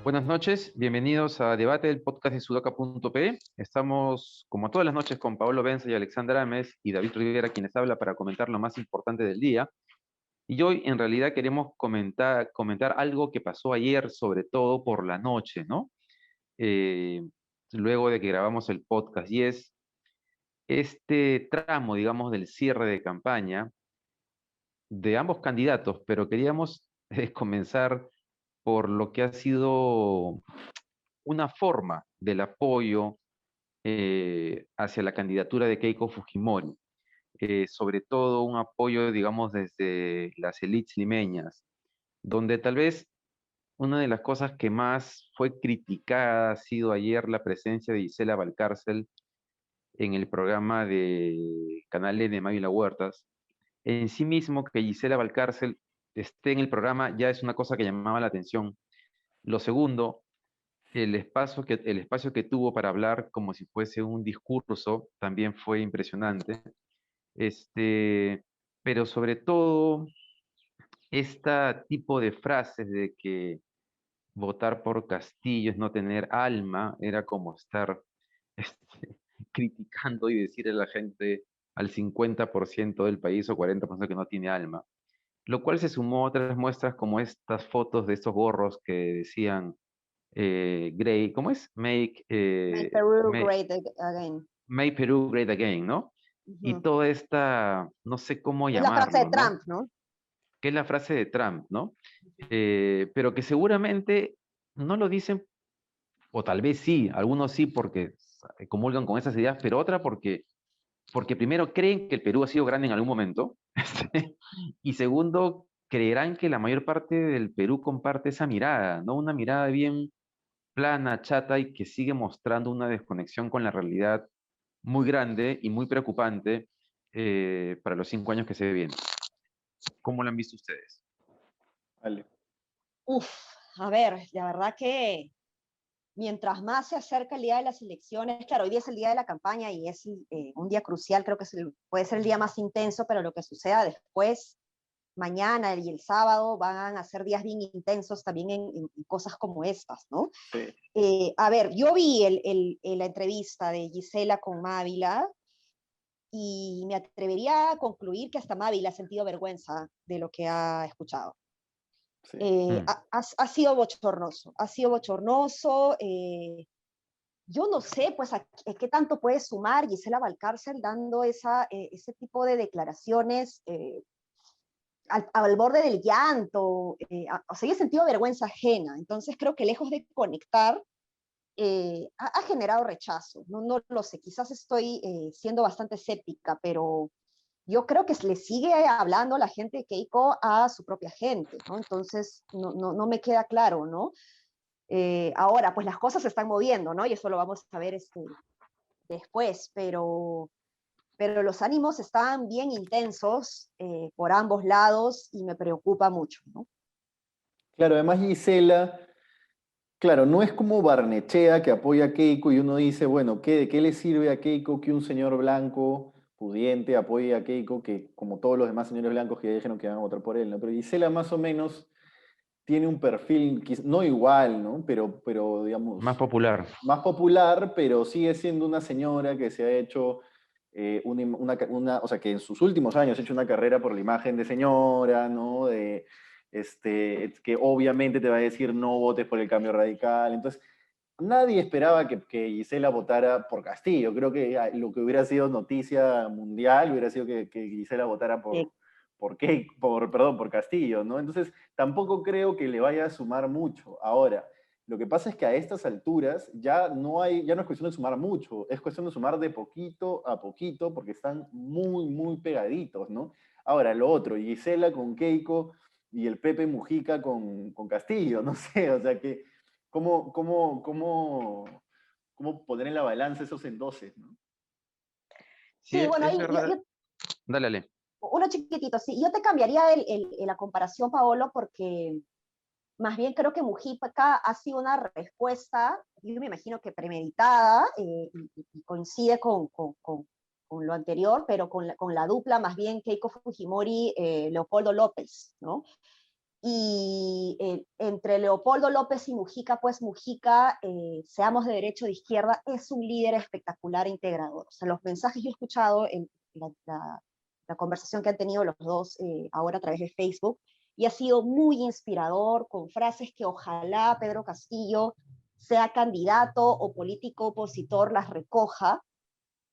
Buenas noches, bienvenidos a Debate del podcast de Sudaca.pe. Estamos, como todas las noches, con Paolo Benza y Alexandra Ames y David Rivera, quienes habla para comentar lo más importante del día. Y hoy, en realidad, queremos comentar algo que pasó ayer, sobre todo por la noche, ¿no? Eh, Luego de que grabamos el podcast, y es este tramo, digamos, del cierre de campaña de ambos candidatos, pero queríamos comenzar por lo que ha sido una forma del apoyo hacia la candidatura de Keiko Fujimori, sobre todo un apoyo, digamos, desde las élites limeñas, donde tal vez una de las cosas que más fue criticada ha sido ayer la presencia de Gisela Valcárcel en el programa de Canal N de Mávila Huertas. En sí mismo, que Gisela Valcárcel esté en el programa ya es una cosa que llamaba la atención. Lo segundo, el espacio que tuvo para hablar como si fuese un discurso también fue impresionante. Este, pero sobre todo, este tipo de frases de que votar por Castillo es no tener alma, era como estar criticando y decirle a la gente al 50% del país o 40% que no tiene alma. Lo cual se sumó a otras muestras como estas fotos de estos gorros que decían Grey, ¿cómo es? Make Peru great again. Make Peru Great Again, ¿no? Y Ujú. toda esta, no sé cómo Es la frase de llamarlo, ¿no? Trump, ¿no? Que es la frase de Trump, ¿no? Pero que seguramente no lo dicen, o tal vez sí, algunos sí porque comulgan con esas ideas, pero otra porque primero creen que el Perú ha sido grande en algún momento, y segundo, creerán que la mayor parte del Perú comparte esa mirada, ¿no? Una mirada bien plana, chata y que sigue mostrando una desconexión con la realidad muy grande y muy preocupante para los 5 años que se vienen. ¿Cómo lo han visto ustedes? Vale. Uf, a ver, la verdad que mientras más se acerca el día de las elecciones, claro, hoy día es el día de la campaña y es un día crucial, creo que puede ser el día más intenso, pero lo que suceda después, mañana y el sábado, van a ser días bien intensos también en cosas como estas, ¿no? Sí. A ver, yo vi la entrevista de Gisela con Mávila y me atrevería a concluir que hasta Mávila ha sentido vergüenza de lo que ha escuchado. Sí. Ha sido bochornoso, ha sido bochornoso. Yo no sé, pues, a qué tanto puede sumar Gisela Valcárcel dando ese tipo de declaraciones al borde del llanto. O sea, yo he sentido vergüenza ajena. Entonces creo que lejos de conectar, ha generado rechazo. No lo sé, quizás estoy siendo bastante escéptica, pero yo creo que le sigue hablando la gente de Keiko a su propia gente, ¿no? Entonces, no me queda claro, ¿no? Ahora, pues las cosas se están moviendo, ¿no? Y eso lo vamos a ver después, pero los ánimos están bien intensos por ambos lados y me preocupa mucho, ¿no? Claro, además Gisela, claro, no es como Barnechea que apoya a Keiko y uno dice, bueno, ¿de qué le sirve a Keiko que un señor blanco pudiente apoye a Keiko, que como todos los demás señores blancos que ya dijeron que van a votar por él, ¿no? Pero Gisela más o menos tiene un perfil, no igual, ¿no? Pero digamos, Más popular. más popular, pero sigue siendo una señora que se ha hecho, o sea, que en sus últimos años ha hecho una carrera por la imagen de señora, ¿no? Que obviamente te va a decir no votes por el cambio radical. Entonces, nadie esperaba que Gisela votara por Castillo. Creo que lo que hubiera sido noticia mundial hubiera sido que Gisela votara por Castillo, ¿no? Entonces, tampoco creo que le vaya a sumar mucho. Ahora, lo que pasa es que a estas alturas ya no es cuestión de sumar mucho, es cuestión de sumar de poquito a poquito porque están muy, muy pegaditos, ¿no? Ahora, lo otro, Gisela con Keiko y el Pepe Mujica con Castillo, no sé, o sea que, ¿cómo poner en la balanza esos endoses, ¿no? Sí, Sí, bueno, es verdad. Dale, Ale. uno chiquitito, sí. Yo te cambiaría la comparación, Paolo, porque más bien creo que Mujica ha sido una respuesta yo me imagino que premeditada, y coincide con lo anterior, pero con la dupla más bien Keiko Fujimori, Leopoldo López, ¿no? Y entre Leopoldo López y Mujica, pues Mujica, seamos de derecha o de izquierda, es un líder espectacular e integrador. O sea, los mensajes yo he escuchado en la conversación que han tenido los dos ahora a través de Facebook, y ha sido muy inspirador, con frases que ojalá Pedro Castillo, sea candidato o político opositor, las recoja,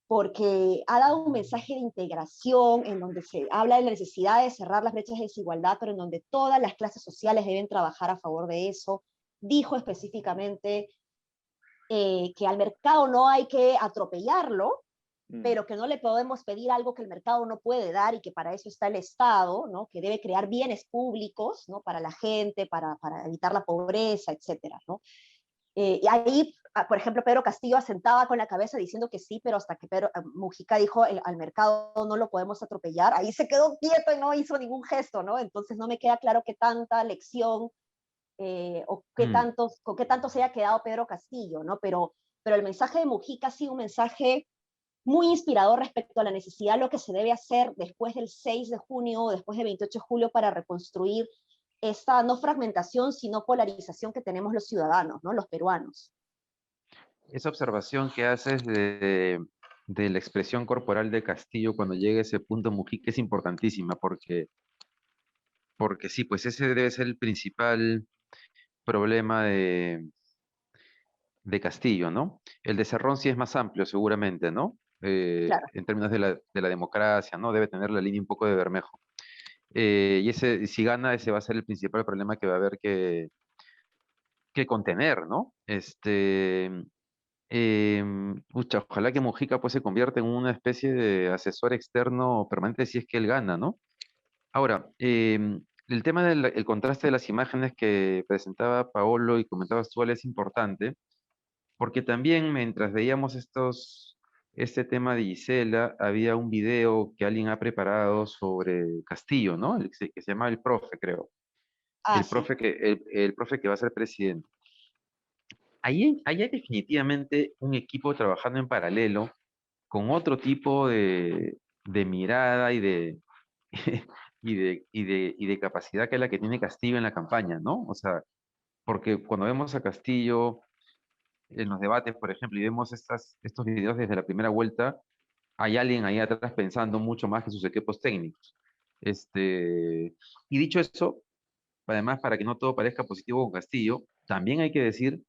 porque ha dado un mensaje de integración en donde se habla de la necesidad de cerrar las brechas de desigualdad, pero en donde todas las clases sociales deben trabajar a favor de eso. Dijo específicamente que al mercado no hay que atropellarlo, pero que no le podemos pedir algo que el mercado no puede dar y que para eso está el Estado, ¿no? Que debe crear bienes públicos, ¿no? Para la gente, para evitar la pobreza, etcétera, ¿no? Y ahí, por ejemplo, Pedro Castillo asentaba con la cabeza diciendo que sí, pero hasta que Mujica dijo al mercado no lo podemos atropellar, ahí se quedó quieto y no hizo ningún gesto, ¿no? Entonces no me queda claro qué tanta lección con qué tanto se haya quedado Pedro Castillo, ¿no? Pero el mensaje de Mujica ha sido un mensaje muy inspirador respecto a la necesidad de lo que se debe hacer después del 6 de junio o después del 28 de julio para reconstruir esta no fragmentación, sino polarización que tenemos los ciudadanos, ¿no? Los peruanos. Esa observación que haces de la expresión corporal de Castillo cuando llega a ese punto Mujica es importantísima porque sí, pues ese debe ser el principal problema de Castillo, ¿no? El de Cerrón sí es más amplio, seguramente, ¿no? Claro. En términos de la democracia, ¿no? Debe tener la línea un poco de Bermejo. Y ese, si gana, ese va a ser el principal problema que va a haber que contener, ¿no? Pucha, ojalá que Mujica pues se convierta en una especie de asesor externo permanente si es que él gana, ¿no? Ahora, el tema del contraste de las imágenes que presentaba Paolo y comentabas tú, Ale, es importante, porque también mientras veíamos este tema de Gisela, había un video que alguien ha preparado sobre Castillo, ¿no? Que se llama El Profe, creo. Ah, sí. El profe que va a ser presidente. Ahí hay definitivamente un equipo trabajando en paralelo con otro tipo de mirada y de capacidad que es la que tiene Castillo en la campaña, ¿no? O sea, porque cuando vemos a Castillo en los debates, por ejemplo, y vemos estos videos desde la primera vuelta, hay alguien ahí atrás pensando mucho más que sus equipos técnicos. Y dicho eso, además, para que no todo parezca positivo con Castillo, también hay que decir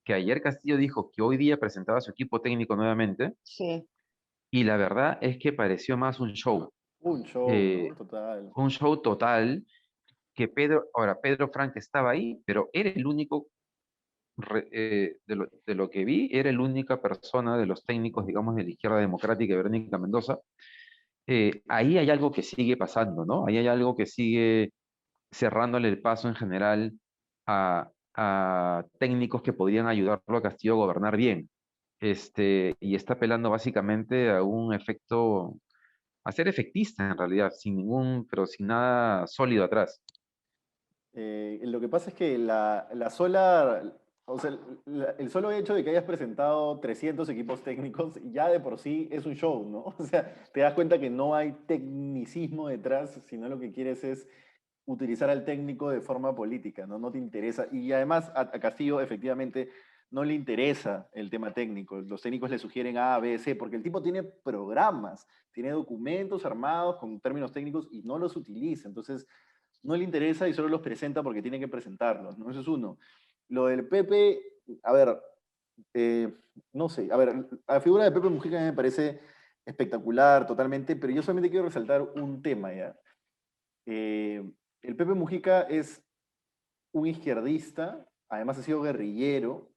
que ayer Castillo dijo que hoy día presentaba su equipo técnico nuevamente, Sí. y la verdad es que pareció más un show. Un show, Eh, ¿no? Total. un show total que Pedro Frank estaba ahí, pero era el único, de lo que vi, era la única persona de los técnicos, digamos, de la izquierda democrática, Verónica Mendoza. Ahí hay algo que sigue pasando, ¿no? Ahí hay algo que sigue cerrándole el paso en general a técnicos que podrían ayudarlo a Castillo a gobernar bien. Y está apelando básicamente a un efecto, a ser efectista en realidad, pero sin nada sólido atrás. Lo que pasa es que la sola, o sea, el solo hecho de que hayas presentado 300 equipos técnicos ya de por sí es un show, ¿no? O sea, te das cuenta que no hay tecnicismo detrás, sino lo que quieres es utilizar al técnico de forma política, ¿no? No te interesa. Y además a Castillo efectivamente no le interesa el tema técnico. Los técnicos le sugieren A, B, C, porque el tipo tiene programas, tiene documentos armados con términos técnicos y no los utiliza. Entonces, no le interesa y solo los presenta porque tiene que presentarlos, ¿no? Eso es uno. Lo del Pepe, a ver, eh, no sé, a ver, la figura de Pepe Mujica me parece espectacular totalmente, pero yo solamente quiero resaltar un tema ya. El Pepe Mujica es un izquierdista, además ha sido guerrillero,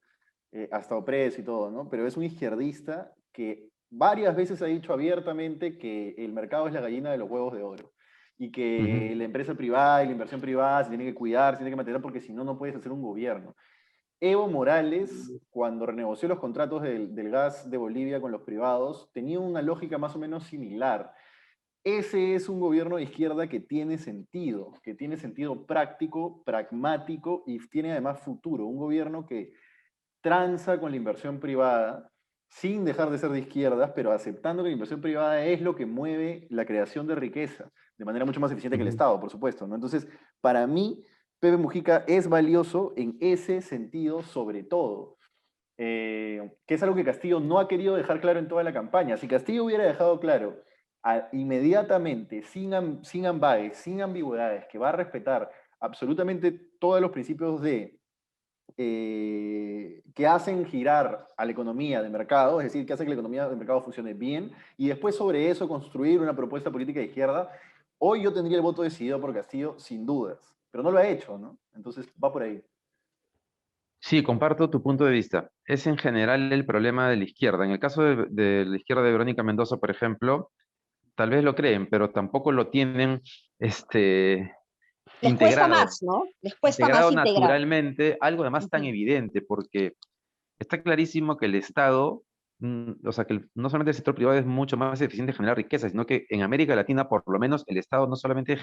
ha estado preso y todo, ¿no? Pero es un izquierdista que varias veces ha dicho abiertamente que el mercado es la gallina de los huevos de oro y que Ujú. la empresa privada y la inversión privada se tiene que cuidar, se tiene que mantener porque si no, no puedes hacer un gobierno. Evo Morales, cuando renegoció los contratos del gas de Bolivia con los privados, tenía una lógica más o menos similar. Ese es un gobierno de izquierda que tiene sentido práctico, pragmático y tiene además futuro. Un gobierno que tranza con la inversión privada, sin dejar de ser de izquierdas, pero aceptando que la inversión privada es lo que mueve la creación de riqueza, de manera mucho más eficiente que el Estado, por supuesto, ¿no? Entonces, para mí, Pepe Mujica es valioso en ese sentido sobre todo, que es algo que Castillo no ha querido dejar claro en toda la campaña. Si Castillo hubiera dejado claro inmediatamente, sin ambages, sin ambigüedades, que va a respetar absolutamente todos los principios que hacen girar a la economía de mercado, es decir, que hacen que la economía de mercado funcione bien, y después sobre eso construir una propuesta política de izquierda, hoy yo tendría el voto decidido por Castillo sin dudas, pero no lo ha hecho, ¿no? Entonces va por ahí. Sí, comparto tu punto de vista. Es en general el problema de la izquierda. En el caso de la izquierda de Verónica Mendoza, por ejemplo, tal vez lo creen, pero tampoco lo tienen este, Les cuesta integrado, más, ¿no? Les cuesta más integrado integrar. naturalmente, algo además tan Ujú. evidente, porque está clarísimo que el Estado, o sea, que no solamente el sector privado es mucho más eficiente en generar riqueza, sino que en América Latina, por lo menos, el Estado no solamente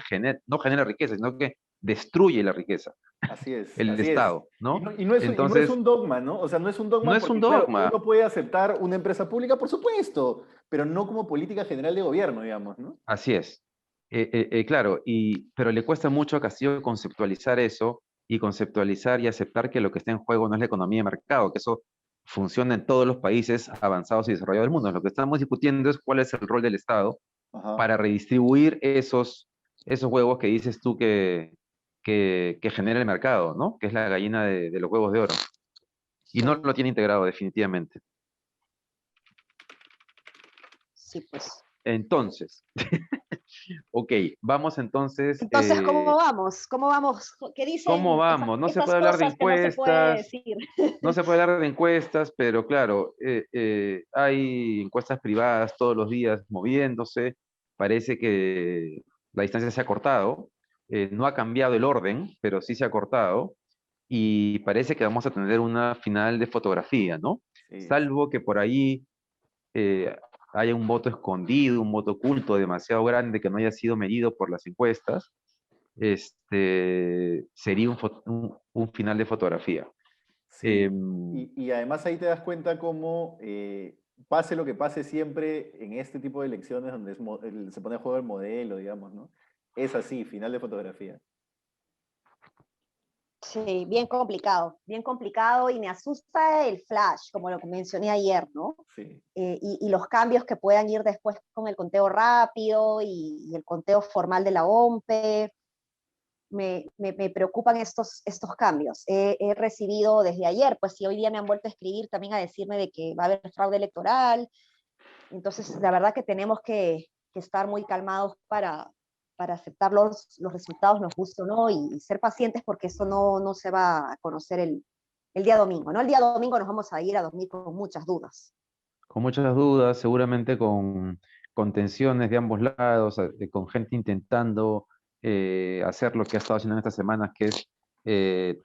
no genera riqueza, sino que destruye la riqueza, Así es, el así es. Estado, ¿no? Y no es Entonces, un dogma, ¿no? O sea, no es un no dogma es un porque, claro, dogma. uno puede aceptar una empresa pública, por supuesto, pero no como política general de gobierno, digamos, ¿no? Así es. Claro, pero le cuesta mucho a Castillo conceptualizar eso y conceptualizar y aceptar que lo que está en juego no es la economía de mercado, que eso funciona en todos los países avanzados y desarrollados del mundo. Lo que estamos discutiendo es cuál es el rol del Estado Ajá. para redistribuir esos huevos que dices tú que genera el mercado, ¿no? Que es la gallina de los huevos de oro. Y no Sí, lo tiene integrado definitivamente. sí, pues. Entonces, ok, vamos entonces. Entonces, ¿cómo vamos? ¿Cómo vamos? ¿Qué ¿Cómo dicen vamos? No se esas puede hablar de cosas que no se puede encuestas, decir? no se puede hablar de encuestas, pero claro, hay encuestas privadas todos los días moviéndose. Parece que la distancia se ha cortado. No ha cambiado el orden, pero sí se ha cortado. Y parece que vamos a tener una final de fotografía, ¿no? Sí, sí. Salvo que por ahí eh, haya un voto escondido, un voto oculto demasiado grande que no haya sido medido por las encuestas, sería un final de fotografía. Sí. Em, Y además ahí te das cuenta cómo, pase lo que pase siempre en este tipo de elecciones donde se pone a juego el modelo, digamos, ¿no? Es así, final de fotografía. Sí, bien complicado y me asusta el flash, como lo que mencioné ayer, ¿no? Sí. Y los cambios que puedan ir después con el conteo rápido y el conteo formal de la OMPE. Me preocupan estos cambios. He recibido desde ayer, pues si hoy día me han vuelto a escribir también a decirme de que va a haber fraude electoral. Entonces, la verdad que tenemos que estar muy calmados para aceptar los resultados, nos gusta o no, y ser pacientes porque eso no se va a conocer el día domingo, ¿no? El día domingo nos vamos a ir a dormir con muchas dudas. con muchas dudas, seguramente con tensiones de ambos lados, con gente intentando hacer lo que ha estado haciendo en estas semanas, que es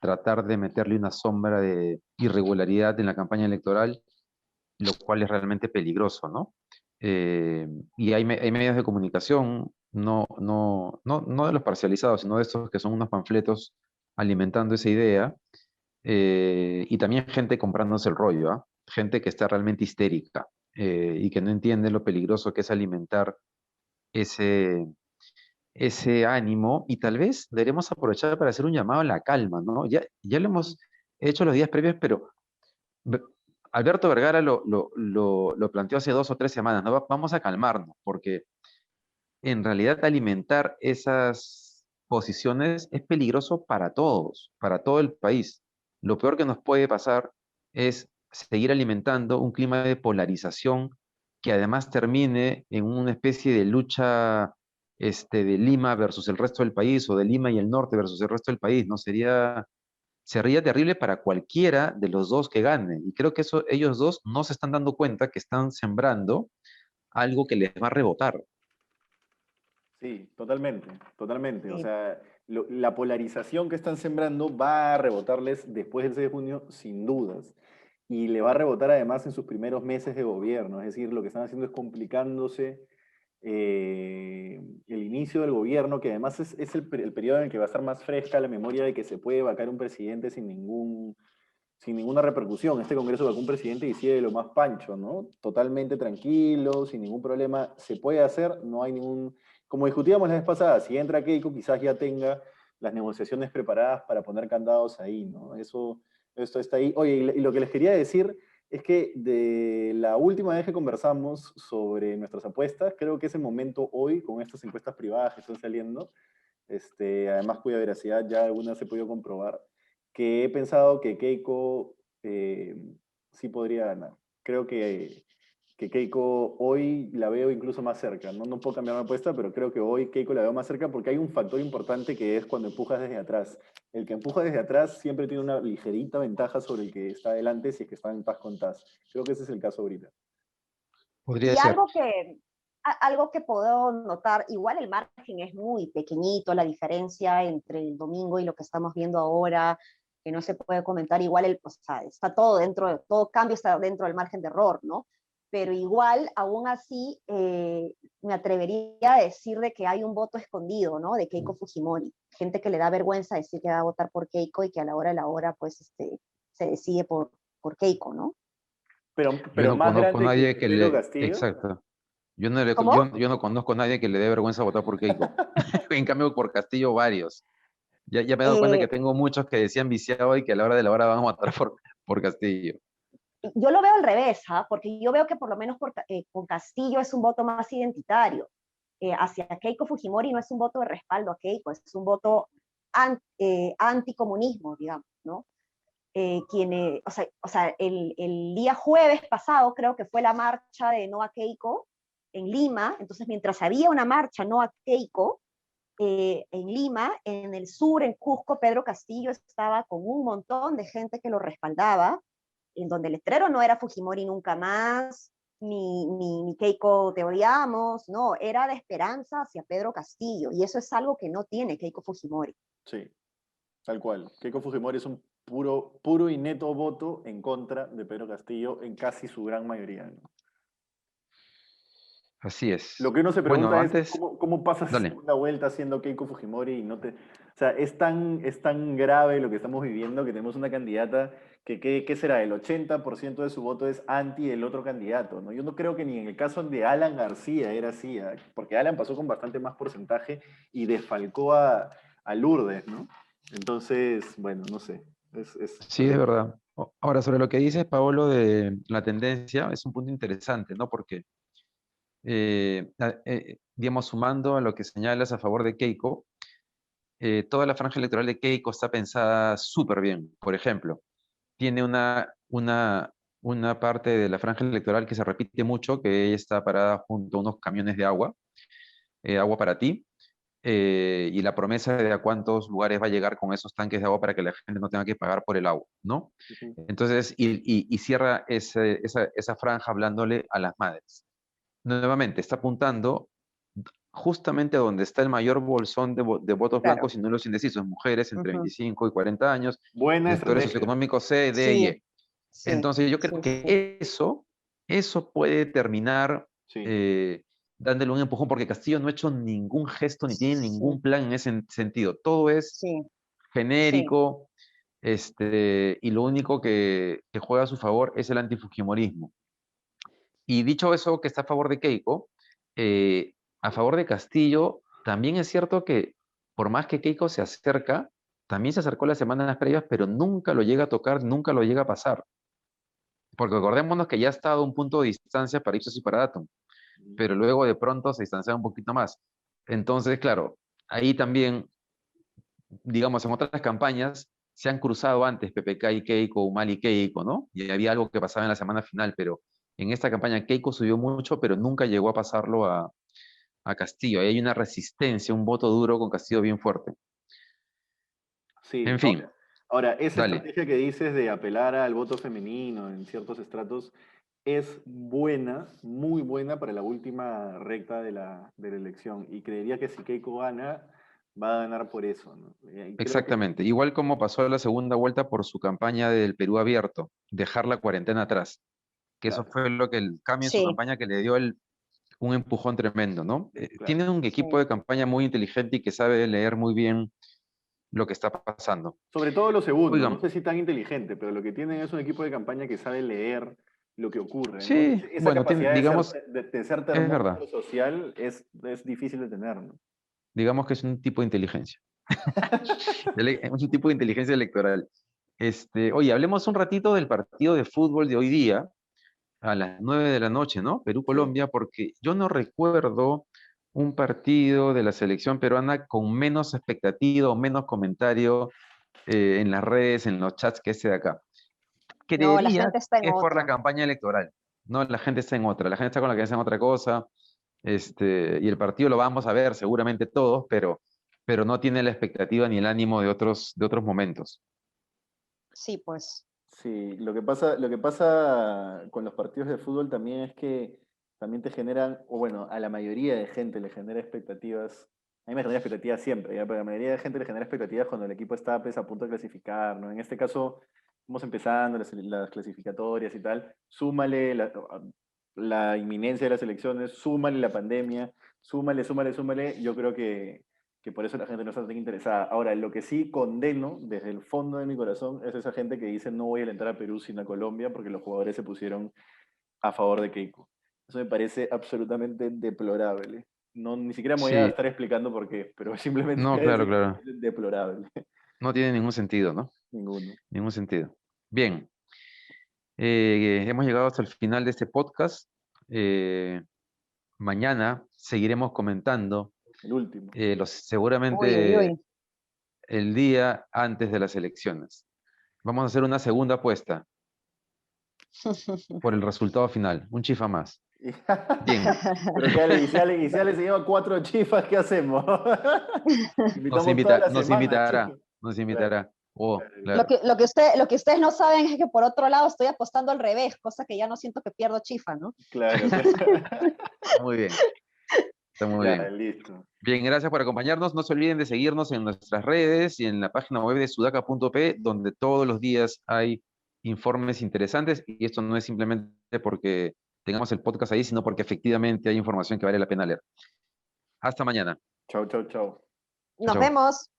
tratar de meterle una sombra de irregularidad en la campaña electoral, lo cual es realmente peligroso, ¿no? Y hay medios de comunicación, no de los parcializados, sino de estos que son unos panfletos alimentando esa idea, y también gente comprándose el rollo, ¿ah? Gente que está realmente histérica y que no entiende lo peligroso que es alimentar ese, ese ánimo, y tal vez deberíamos aprovechar para hacer un llamado a la calma, ¿no? Ya lo hemos hecho los días previos, pero Be- Alberto Vergara lo planteó hace 2 o 3 semanas, ¿no? Vamos a calmarnos, porque en realidad alimentar esas posiciones es peligroso para todos, para todo el país. Lo peor que nos puede pasar es seguir alimentando un clima de polarización que además termine en una especie de lucha de Lima versus el resto del país, o de Lima y el norte versus el resto del país, ¿no? Sería terrible para cualquiera de los dos que gane. Y creo que ellos dos no se están dando cuenta que están sembrando algo que les va a rebotar. Sí, totalmente, totalmente. O Sí, sea, la polarización que están sembrando va a rebotarles después del 6 de junio, sin dudas. Y le va a rebotar además en sus primeros meses de gobierno. Es decir, lo que están haciendo es complicándose el inicio del gobierno, que además es el periodo en el que va a estar más fresca la memoria de que se puede vacar un presidente sin ningún sin ninguna repercusión. Este Congreso va con un presidente y sigue lo más pancho, ¿no? Totalmente tranquilo, sin ningún problema. Se puede hacer, no hay ningún... Como discutíamos la vez pasada, si entra Keiko, quizás ya tenga las negociaciones preparadas para poner candados ahí, ¿no? Esto está ahí. Oye, y lo que les quería decir es que de la última vez que conversamos sobre nuestras apuestas, creo que es el momento hoy, con estas encuestas privadas que están saliendo, además cuya veracidad ya algunas se he podido comprobar, que he pensado que Keiko sí podría ganar. Creo que Keiko hoy la veo incluso más cerca. ¿No? No puedo cambiar mi apuesta, pero creo que hoy Keiko la veo más cerca porque hay un factor importante que es cuando empujas desde atrás. El que empuja desde atrás siempre tiene una ligerita ventaja sobre el que está adelante si es que está en paz con Taz. Creo que ese es el caso ahorita. Podría Y ser. algo que puedo notar, igual el margen es muy pequeñito, la diferencia entre el domingo y lo que estamos viendo ahora, que no se puede comentar, igual o sea, está todo dentro, todo cambio está dentro del margen de error, ¿no? Pero igual, aún así, me atrevería a decir de que hay un voto escondido, ¿no? De Keiko Fujimori. Gente que le da vergüenza decir que va a votar por Keiko y que a la hora de la hora, pues, se decide por Keiko, ¿no? Yo Pero no más conozco a grande que nadie que Pedro le... Castillo. Exacto. Yo no, ¿Cómo? yo no conozco a nadie que le dé vergüenza votar por Keiko. En cambio, por Castillo, varios. Ya me he dado cuenta que Eh, tengo muchos que decían viciado y que a la hora de la hora van a votar por Castillo. yo lo veo al revés, ¿ah? Porque yo veo que por lo menos con Castillo es un voto más identitario. Hacia Keiko Fujimori no es un voto de respaldo a Keiko, es un voto anticomunismo, digamos, ¿no? El día jueves pasado creo que fue la marcha de No a Keiko en Lima, entonces mientras había una marcha No a Keiko, en Lima, en el sur, en Cusco, Pedro Castillo estaba con un montón de gente que lo respaldaba, en donde el letrero no era Fujimori nunca más, ni Keiko te odiamos, no, era de esperanza hacia Pedro Castillo, y eso es algo que no tiene Keiko Fujimori. Sí, tal cual. Keiko Fujimori es un puro y neto voto en contra de Pedro Castillo en casi su gran mayoría, ¿no? Así Lo es. que uno se Bueno, pregunta es antes, cómo pasas dale. una vuelta haciendo Keiko Fujimori y no te... O sea, es tan grave lo que estamos viviendo que tenemos una candidata ¿qué será? El 80% de su voto es anti el otro candidato, ¿no? Yo no creo que ni en el caso de Alan García era así, ¿eh? Porque Alan pasó con bastante más porcentaje y desfalcó a Lourdes, ¿no? Entonces, bueno, no sé. Sí, de verdad. Ahora, sobre lo que dices, Paolo, de la tendencia, es un punto interesante, ¿no? Porque, digamos, sumando a lo que señalas a favor de Keiko, toda la franja electoral de Keiko está pensada súper bien. Por ejemplo, tiene una parte de la franja electoral que se repite mucho, que ella está parada junto a unos camiones de agua, agua para ti, y la promesa de a cuántos lugares va a llegar con esos tanques de agua para que la gente no tenga que pagar por el agua, ¿no? Ujú. Entonces, y cierra esa franja hablándole a las madres. Nuevamente, está apuntando justamente a donde está el mayor bolsón de votos Claro. blancos y no los indecisos, mujeres entre Ujú. 25 y 40 años, Buena de sectores estrategia. socioeconómicos C, D y Sí, E. sí, Entonces, yo sí, creo sí. que eso puede terminar Sí. eh, dándole un empujón, porque Castillo no ha hecho ningún gesto ni tiene Sí, ningún plan en ese sentido. Todo es sí, sí, genérico, y lo único que juega a su favor es el antifujimorismo. Y dicho eso, que está a favor de Keiko, a favor de Castillo, también es cierto que por más que Keiko se acerca, también se acercó las semanas previas, pero nunca lo llega a tocar, nunca lo llega a pasar. Porque acordémonos que ya ha estado a un punto de distancia para Ipsos y para Datum, pero luego de pronto se distancia un poquito más. Entonces, claro, ahí también, digamos, en otras campañas se han cruzado antes PPK y Keiko, Humal y Keiko, ¿no? Y había algo que pasaba en la semana final, pero en esta campaña Keiko subió mucho, pero nunca llegó a pasarlo a Castillo. Ahí hay una resistencia, un voto duro con Castillo bien fuerte. Sí, En fin, ahora, esa dale. estrategia que dices de apelar al voto femenino en ciertos estratos es buena, muy buena para la última recta de la elección. Y creería que si Keiko gana, va a ganar por eso, ¿no? Y creo que, Exactamente. Igual como pasó la segunda vuelta por su campaña del Perú abierto, dejar la cuarentena atrás, que eso claro, fue lo que el cambio en su sí, campaña que le dio un empujón tremendo, ¿no? claro. Tiene un equipo sí, de campaña muy inteligente y que sabe leer muy bien lo que está pasando. Sobre todo lo segundo, Oigan, no sé si tan inteligente, pero lo que tienen es un equipo de campaña que sabe leer lo que ocurre, ¿no? sí, Esa bueno, capacidad digamos, de ser es verdad, termómetro social es difícil de tener, ¿no? digamos que es un tipo de inteligencia, es un tipo de inteligencia electoral. Oye, hablemos un ratito del partido de fútbol de hoy día, a las 9 de la noche, ¿no? Sí. Perú-Colombia, porque yo no recuerdo un partido de la selección peruana con menos expectativa o menos comentario en las redes, en los chats que este de acá. No, la Creería gente está en que es por la otra. campaña electoral. No, la gente está en otra, la gente está con la cabeza en otra cosa, y el partido lo vamos a ver seguramente todos, pero no tiene la expectativa ni el ánimo de otros momentos. Sí, pues. Sí, lo que pasa con los partidos de fútbol también es que también te generan, o bueno, a la mayoría de gente le genera expectativas. A mí me genera expectativas siempre, ¿ya? Pero a la mayoría de gente le genera expectativas cuando el equipo está pues, a punto de clasificar, ¿no? En este caso, estamos empezando las clasificatorias y tal. Súmale la inminencia de las elecciones, súmale la pandemia, súmale. Yo creo que por eso la gente no está tan interesada. Ahora, lo que sí condeno desde el fondo de mi corazón es esa gente que dice no voy a alentar a Perú sino a Colombia porque los jugadores se pusieron a favor de Keiko. Eso me parece absolutamente deplorable. No, ni siquiera me voy a Sí, estar explicando por qué, pero simplemente no, voy a claro, decir que me claro. parece deplorable. No tiene ningún sentido, ¿no? Ninguno. Ningún sentido. Bien, hemos llegado hasta el final de este podcast. Eh, Mañana seguiremos comentando El último. Uy, uy, seguramente uy. el día antes de las elecciones. Vamos a hacer una segunda apuesta por el resultado final, un chifa más. Bien, Pero que Ale se lleva 4 chifas, ¿qué hacemos? nos Invitamos toda la nos semana, invitará, chico. nos Claro, invitará. Oh, claro. claro. Lo que ustedes no saben es que por otro lado estoy apostando al revés, cosa que ya no siento que pierdo chifa, ¿no? Claro, claro. Muy bien, está muy Ya, bien. listo. Bien, gracias por acompañarnos. No se olviden de seguirnos en nuestras redes y en la página web de sudaca.p, donde todos los días hay informes interesantes. Y esto no es simplemente porque tengamos el podcast ahí, sino porque efectivamente hay información que vale la pena leer. Hasta mañana. Chau, chau, chau. Chao, Nos chao. vemos.